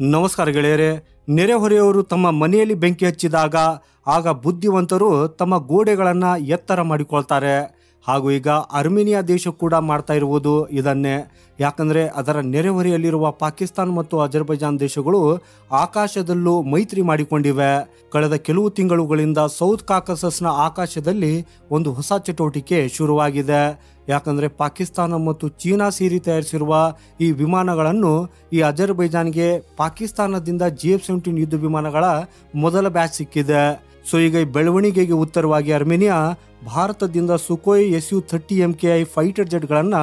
ನಮಸ್ಕಾರ ಗೆಳೆಯರೆ. ನೆರೆಹೊರೆಯವರು ತಮ್ಮ ಮನೆಯಲ್ಲಿ ಬೆಂಕಿ ಹಚ್ಚಿದಾಗ ಆಗ ಬುದ್ಧಿವಂತರು ತಮ್ಮ ಗೋಡೆಗಳನ್ನು ಎತ್ತರ ಮಾಡಿಕೊಳ್ತಾರೆ. ಹಾಗೂ ಈಗ ಅರ್ಮೇನಿಯಾ ದೇಶ ಕೂಡ ಮಾಡ್ತಾ ಇರುವುದು ಇದನ್ನೇ. ಯಾಕಂದರೆ ಅದರ ನೆರೆಹೊರೆಯಲ್ಲಿರುವ ಪಾಕಿಸ್ತಾನ ಮತ್ತು ಅಜರ್ಬೈಜಾನ್ ದೇಶಗಳು ಆಕಾಶದಲ್ಲೂ ಮೈತ್ರಿ ಮಾಡಿಕೊಂಡಿವೆ. ಕಳೆದ ಕೆಲವು ತಿಂಗಳುಗಳಿಂದ ಸೌತ್ ಕಾಕಸಸ್ನ ಆಕಾಶದಲ್ಲಿ ಒಂದು ಹೊಸ ಚಟುವಟಿಕೆ ಶುರುವಾಗಿದೆ. ಯಾಕಂದರೆ ಪಾಕಿಸ್ತಾನ ಮತ್ತು ಚೀನಾ ಸೇರಿ ತಯಾರಿಸಿರುವ ಈ ವಿಮಾನಗಳನ್ನು ಈ ಅಜರ್ಬೈಜಾನ್ಗೆ ಪಾಕಿಸ್ತಾನದಿಂದ GF-17 ಯುದ್ಧ ವಿಮಾನಗಳ ಮೊದಲ ಬ್ಯಾಚ್ ಸಿಕ್ಕಿದೆ. ಸೊ ಈಗ ಈ ಬೆಳವಣಿಗೆಗೆ ಉತ್ತರವಾಗಿ ಅರ್ಮೇನಿಯಾ ಭಾರತದಿಂದ ಸುಕೋಯ್ Su-30 MKI ಫೈಟರ್ ಜೆಟ್ಗಳನ್ನು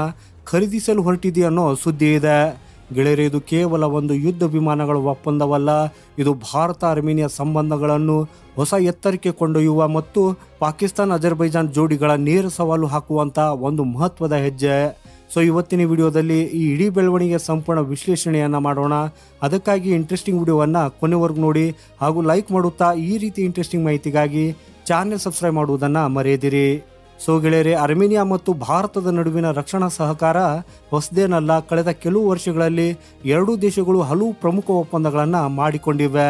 ಖರೀದಿಸಲು ಹೊರಟಿದೆ ಅನ್ನೋ ಸುದ್ದಿ ಇದೆ. ಗೆಳೆಯರೆ, ಇದು ಕೇವಲ ಒಂದು ಯುದ್ಧ ವಿಮಾನಗಳ ಒಪ್ಪಂದವಲ್ಲ, ಇದು ಭಾರತ ಅರ್ಮೇನಿಯಾ ಸಂಬಂಧಗಳನ್ನು ಹೊಸ ಎತ್ತರಕ್ಕೆ ಕೊಂಡೊಯ್ಯುವ ಮತ್ತು ಪಾಕಿಸ್ತಾನ ಅಜರ್ಬೈಜಾನ್ ಜೋಡಿಗಳ ನೇರ ಸವಾಲು ಹಾಕುವಂಥ ಒಂದು ಮಹತ್ವದ ಹೆಜ್ಜೆ. ಸೊ ಇವತ್ತಿನ ವಿಡಿಯೋದಲ್ಲಿ ಈ ಇಡೀ ಬೆಳವಣಿಗೆಯ ಸಂಪೂರ್ಣ ವಿಶ್ಲೇಷಣೆಯನ್ನು ಮಾಡೋಣ. ಅದಕ್ಕಾಗಿ ಇಂಟ್ರೆಸ್ಟಿಂಗ್ ವಿಡಿಯೋವನ್ನು ಕೊನೆವರೆಗೂ ನೋಡಿ ಹಾಗೂ ಲೈಕ್ ಮಾಡುತ್ತಾ ಈ ರೀತಿ ಇಂಟ್ರೆಸ್ಟಿಂಗ್ ಮಾಹಿತಿಗಾಗಿ ಚಾನೆಲ್ ಸಬ್ಸ್ಕ್ರೈಬ್ ಮಾಡುವುದನ್ನು ಮರೆಯದಿರಿ. ಸೊ ಗೆಳೆಯರೆ, ಅರ್ಮೇನಿಯಾ ಮತ್ತು ಭಾರತದ ನಡುವಿನ ರಕ್ಷಣಾ ಸಹಕಾರ ಹೊಸದೇನಲ್ಲ. ಕಳೆದ ಕೆಲವು ವರ್ಷಗಳಲ್ಲಿ ಎರಡೂ ದೇಶಗಳು ಹಲವು ಪ್ರಮುಖ ಒಪ್ಪಂದಗಳನ್ನು ಮಾಡಿಕೊಂಡಿವೆ.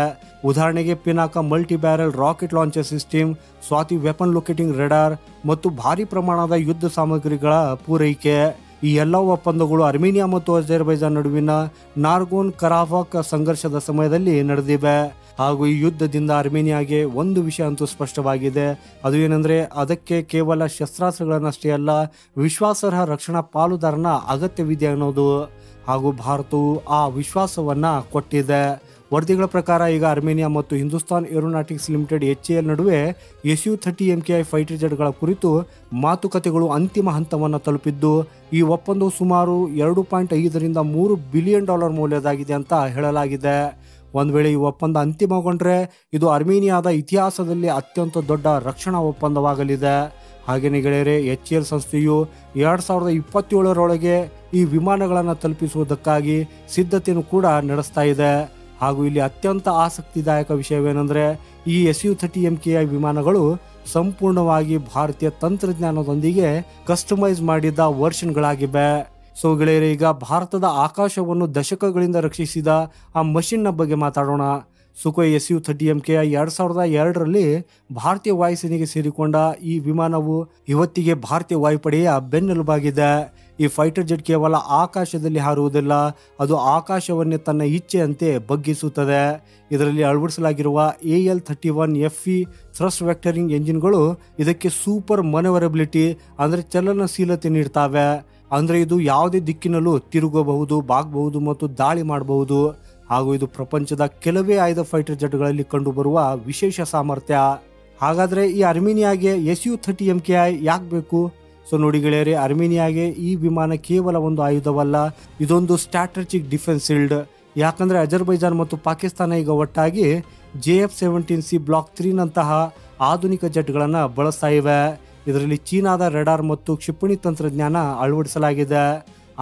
ಉದಾಹರಣೆಗೆ Pinaka multi barrel rocket launcher system, Swathi weapon locating radar ಮತ್ತು ಭಾರಿ ಪ್ರಮಾಣದ ಯುದ್ಧ ಸಾಮಗ್ರಿಗಳ ಪೂರೈಕೆ. ಈ ಎಲ್ಲ ಒಪ್ಪಂದಗಳು ಅರ್ಮೇನಿಯಾ ಮತ್ತು ಅಜರ್ಬೈಜಾನ್ ನಡುವಿನ ನಾರ್ಗೋನ್ ಕರಾಬಾಖ್ ಸಂಘರ್ಷದ ಸಮಯದಲ್ಲಿ ನಡೆದಿವೆ. ಹಾಗೂ ಈ ಯುದ್ಧದಿಂದ ಅರ್ಮೇನಿಯಾಗೆ ಒಂದು ವಿಷಯ ಅಂತೂ ಸ್ಪಷ್ಟವಾಗಿದೆ. ಅದು ಏನಂದರೆ ಅದಕ್ಕೆ ಕೇವಲ ಶಸ್ತ್ರಾಸ್ತ್ರಗಳನ್ನಷ್ಟೇ ಅಲ್ಲ, ವಿಶ್ವಾಸಾರ್ಹ ರಕ್ಷಣಾ ಪಾಲುದಾರನ ಅಗತ್ಯವಿದೆ ಅನ್ನೋದು. ಹಾಗೂ ಭಾರತವು ಆ ವಿಶ್ವಾಸವನ್ನು ಕೊಟ್ಟಿದೆ. ವರದಿಗಳ ಪ್ರಕಾರ ಈಗ ಅರ್ಮೇನಿಯಾ ಮತ್ತು ಹಿಂದೂಸ್ತಾನ್ ಏರೋನಾಟಿಕ್ಸ್ ಲಿಮಿಟೆಡ್ HAL ನಡುವೆ Su-30 MKI ಫೈಟರ್ ಜೆಟ್ಗಳ ಕುರಿತು ಮಾತುಕತೆಗಳು ಅಂತಿಮ ಹಂತವನ್ನು ತಲುಪಿದ್ದು, ಈ ಒಪ್ಪಂದವು ಸುಮಾರು $2.5 ರಿಂದ $3 ಬಿಲಿಯನ್ ಮೌಲ್ಯದಾಗಿದೆ ಅಂತ ಹೇಳಲಾಗಿದೆ. ಒಂದು ವೇಳೆ ಈ ಒಪ್ಪಂದ ಅಂತಿಮಗೊಂಡ್ರೆ ಇದು ಅರ್ಮೇನಿಯಾದ ಇತಿಹಾಸದಲ್ಲಿ ಅತ್ಯಂತ ದೊಡ್ಡ ರಕ್ಷಣಾ ಒಪ್ಪಂದವಾಗಲಿದೆ. ಹಾಗೆಯೇ ಗೆಳೆಯರೆ, HAL ಸಂಸ್ಥೆಯು 2027ರೊಳಗೆ ಈ ವಿಮಾನಗಳನ್ನು ತಲುಪಿಸುವುದಕ್ಕಾಗಿ ಸಿದ್ಧತೆಯನ್ನು ಕೂಡ ನಡೆಸ್ತಾ ಇದೆ. ಹಾಗೂ ಇಲ್ಲಿ ಅತ್ಯಂತ ಆಸಕ್ತಿದಾಯಕ ವಿಷಯವೇನೆಂದರೆ ಈ Su-30 MKI ವಿಮಾನಗಳು ಸಂಪೂರ್ಣವಾಗಿ ಭಾರತೀಯ ತಂತ್ರಜ್ಞಾನದೊಂದಿಗೆ ಕಸ್ಟಮೈಸ್ ಮಾಡಿದ ವರ್ಷನ್ಗಳಾಗಿವೆ. ಸೊ ಗೆಳೆಯರೆ, ಈಗ ಭಾರತದ ಆಕಾಶವನ್ನು ದಶಕಗಳಿಂದ ರಕ್ಷಿಸಿದ ಆ ಮಷಿನ್ನ ಬಗ್ಗೆ ಮಾತಾಡೋಣ. ಸುಕೋಯ್ Su-30 MKI 2002ರಲ್ಲಿ ಭಾರತೀಯ ವಾಯುಸೇನೆಗೆ ಸೇರಿಕೊಂಡ ಈ ವಿಮಾನವು ಇವತ್ತಿಗೆ ಭಾರತೀಯ ವಾಯುಪಡೆಯ ಬೆನ್ನೆಲುಬಾಗಿದೆ. ಈ ಫೈಟರ್ ಜೆಟ್ ಕೇವಲ ಆಕಾಶದಲ್ಲಿ ಹಾರುವುದಿಲ್ಲ, ಅದು ಆಕಾಶವನ್ನೇ ತನ್ನ ಇಚ್ಛೆಯಂತೆ ಬಗ್ಗಿಸುತ್ತದೆ. ಇದರಲ್ಲಿ ಅಳವಡಿಸಲಾಗಿರುವ AL-31FE ಥ್ರಸ್ಟ್ ವೆಕ್ಟರಿಂಗ್ ಎಂಜಿನ್ಗಳು ಇದಕ್ಕೆ ಸೂಪರ್ ಮನವರಬಿಲಿಟಿ ಅಂದರೆ ಚಲನಶೀಲತೆ ನೀಡ್ತಾವೆ. ಅಂದರೆ ಇದು ಯಾವುದೇ ದಿಕ್ಕಿನಲ್ಲೂ ತಿರುಗಬಹುದು, ಬಾಗಬಹುದು ಮತ್ತು ದಾಳಿ ಮಾಡಬಹುದು. ಹಾಗೂ ಇದು ಪ್ರಪಂಚದ ಕೆಲವೇ ಆಯ್ದ ಫೈಟರ್ ಜೆಟ್ಗಳಲ್ಲಿ ಕಂಡುಬರುವ ವಿಶೇಷ ಸಾಮರ್ಥ್ಯ. ಹಾಗಾದರೆ ಈ ಅರ್ಮೇನಿಯಾಗೆ Su-30 MKI ಯಾಕೆ ಬೇಕು? ಸೊ ನೋಡಿ ಗೆಳೆಯರೆ, ಅರ್ಮೇನಿಯಾಗೆ ಈ ವಿಮಾನ ಕೇವಲ ಒಂದು ಆಯುಧವಲ್ಲ, ಇದೊಂದು ಸ್ಟ್ರಾಟಜಿಕ್ ಡಿಫೆನ್ಸ್ ಶೀಲ್ಡ್. ಯಾಕಂದರೆ ಅಜರ್ಬೈಜಾನ್ ಮತ್ತು ಪಾಕಿಸ್ತಾನ ಈಗ ಒಟ್ಟಾಗಿ JF-17C ಬ್ಲಾಕ್ 3ನಂತಹ ಆಧುನಿಕ ಜೆಟ್ಗಳನ್ನು ಬಳಸ್ತಾ ಇವೆ. ಇದರಲ್ಲಿ ಚೀನಾದ ರೆಡಾರ್ ಮತ್ತು ಕ್ಷಿಪಣಿ ತಂತ್ರಜ್ಞಾನ ಅಳವಡಿಸಲಾಗಿದೆ.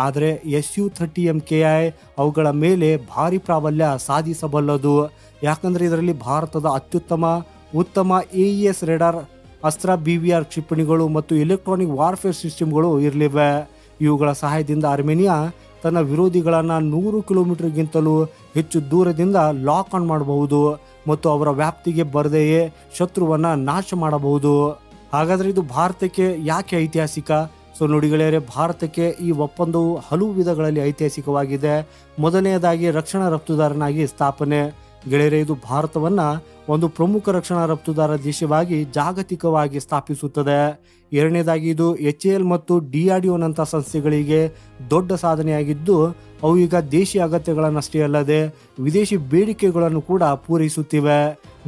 ಆದರೆ Su-30 MKI ಅವುಗಳ ಮೇಲೆ ಭಾರಿ ಪ್ರಾಬಲ್ಯ ಸಾಧಿಸಬಲ್ಲದು. ಯಾಕಂದರೆ ಇದರಲ್ಲಿ ಭಾರತದ ಉತ್ತಮ AES ರೆಡಾರ್, ಅಸ್ತ್ರ BVR ಕ್ಷಿಪಣಿಗಳು ಮತ್ತು ಎಲೆಕ್ಟ್ರಾನಿಕ್ ವಾರ್ಫೇರ್ ಸಿಸ್ಟಮ್ಗಳು ಇರಲಿವೆ. ಇವುಗಳ ಸಹಾಯದಿಂದ ಅರ್ಮೇನಿಯಾ ತನ್ನ ವಿರೋಧಿಗಳನ್ನು 100 ಕಿಲೋಮೀಟರ್ಗಿಂತಲೂ ಹೆಚ್ಚು ದೂರದಿಂದ ಲಾಕ್ ಆನ್ ಮಾಡಬಹುದು ಮತ್ತು ಅವರ ವ್ಯಾಪ್ತಿಗೆ ಬರದೆಯೇ ಶತ್ರುವನ್ನು ನಾಶ ಮಾಡಬಹುದು. ಹಾಗಾದರೆ ಇದು ಭಾರತಕ್ಕೆ ಯಾಕೆ ಐತಿಹಾಸಿಕ? ಸೊ ನೋಡಿ ಗೆಳೆಯರೆ, ಭಾರತಕ್ಕೆ ಈ ಒಪ್ಪಂದವು ಹಲವು ವಿಧಗಳಲ್ಲಿ ಐತಿಹಾಸಿಕವಾಗಿದೆ. ಮೊದಲನೆಯದಾಗಿ ರಕ್ಷಣಾ ರಫ್ತುದಾರನಾಗಿ ಸ್ಥಾಪನೆ. ಗೆಳೆಯರೆ, ಇದು ಭಾರತವನ್ನು ಒಂದು ಪ್ರಮುಖ ರಕ್ಷಣಾ ರಫ್ತುದಾರ ದೇಶವಾಗಿ ಜಾಗತಿಕವಾಗಿ ಸ್ಥಾಪಿಸುತ್ತದೆ. ಎರಡನೇದಾಗಿ ಇದು HAL ಮತ್ತು DRDOನಂಥ ಸಂಸ್ಥೆಗಳಿಗೆ ದೊಡ್ಡ ಸಾಧನೆಯಾಗಿದ್ದು, ಅವು ಈಗ ದೇಶೀಯ ಅಗತ್ಯಗಳನ್ನಷ್ಟೇ ಅಲ್ಲದೆ ವಿದೇಶಿ ಬೇಡಿಕೆಗಳನ್ನು ಕೂಡ ಪೂರೈಸುತ್ತಿವೆ.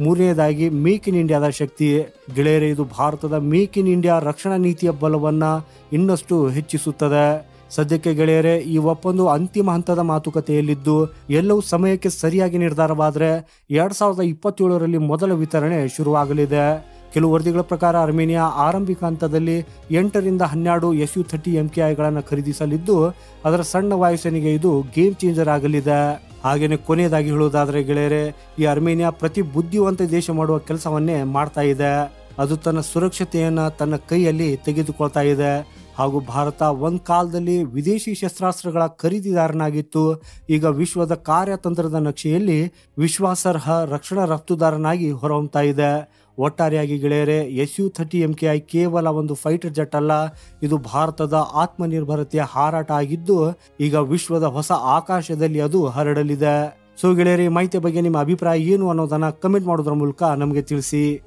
ಮೂರನೇದಾಗಿ ಮೇಕ್ ಇನ್ ಇಂಡಿಯಾದ ಶಕ್ತಿ. ಗೆಳೆಯರೆ, ಇದು ಭಾರತದ ಮೇಕ್ ಇನ್ ಇಂಡಿಯಾ ರಕ್ಷಣಾ ನೀತಿಯ ಬಲವನ್ನು ಇನ್ನಷ್ಟು ಹೆಚ್ಚಿಸುತ್ತದೆ. ಸದ್ಯಕ್ಕೆ ಗೆಳೆಯರೆ, ಈ ಒಪ್ಪಂದವು ಅಂತಿಮ ಹಂತದ ಮಾತುಕತೆಯಲ್ಲಿದ್ದು ಎಲ್ಲವೂ ಸಮಯಕ್ಕೆ ಸರಿಯಾಗಿ ನಿರ್ಧಾರವಾದರೆ 2027ರಲ್ಲಿ ಮೊದಲ ವಿತರಣೆ ಶುರುವಾಗಲಿದೆ. ಕೆಲವು ವರದಿಗಳ ಪ್ರಕಾರ ಅರ್ಮೇನಿಯಾ ಆರಂಭಿಕ ಹಂತದಲ್ಲಿ 8 ರಿಂದ 12 Su-30 MKIಗಳನ್ನು ಖರೀದಿಸಲಿದ್ದು, ಅದರ ಸಣ್ಣ ವಾಯುಸೇನೆಗೆ ಇದು ಗೇಮ್ ಚೇಂಜರ್ ಆಗಲಿದೆ. ಹಾಗೆಯೇ ಕೊನೆಯದಾಗಿ ಹೇಳುವುದಾದರೆ ಗೆಳೆಯರೆ, ಈ ಅರ್ಮೇನಿಯಾ ಪ್ರತಿ ಬುದ್ಧಿವಂತ ದೇಶ ಮಾಡುವ ಕೆಲಸವನ್ನೇ ಮಾಡ್ತಾ ಇದೆ. ಅದು ತನ್ನ ಸುರಕ್ಷತೆಯನ್ನು ತನ್ನ ಕೈಯಲ್ಲಿ ತೆಗೆದುಕೊಳ್ತಾ ಇದೆ. ಹಾಗೂ ಭಾರತ ಒಂದ್ ಕಾಲದಲ್ಲಿ ವಿದೇಶಿ ಶಸ್ತ್ರಾಸ್ತ್ರಗಳ ಖರೀದಿದಾರನಾಗಿತ್ತು. ಈಗ ವಿಶ್ವದ ಕಾರ್ಯತಂತ್ರದ ನಕ್ಷೆಯಲ್ಲಿ ವಿಶ್ವಾಸಾರ್ಹ ರಕ್ಷಣಾ ರಫ್ತುದಾರನಾಗಿ ಹೊರಹೊಮ್ತಾ ಇದೆ. ಒಟ್ಟಾರೆಯಾಗಿ ಗೆಳೆಯರೆ, Su-30MKI ಕೇವಲ ಒಂದು ಫೈಟರ್ ಜೆಟ್ ಅಲ್ಲ, ಇದು ಭಾರತದ ಆತ್ಮನಿರ್ಭರತೆಯ ಹಾರಾಟ ಆಗಿದ್ದು ಈಗ ವಿಶ್ವದ ಹೊಸ ಆಕಾಶದಲ್ಲಿ ಅದು ಹರಡಲಿದೆ. ಸೊ ಗೆಳೆಯರೆ, ಮಾಹಿತಿ ಬಗ್ಗೆ ನಿಮ್ಮ ಅಭಿಪ್ರಾಯ ಏನು ಅನ್ನೋದನ್ನ ಕಮೆಂಟ್ ಮಾಡೋದ್ರ ಮೂಲಕ ನಮಗೆ ತಿಳಿಸಿ.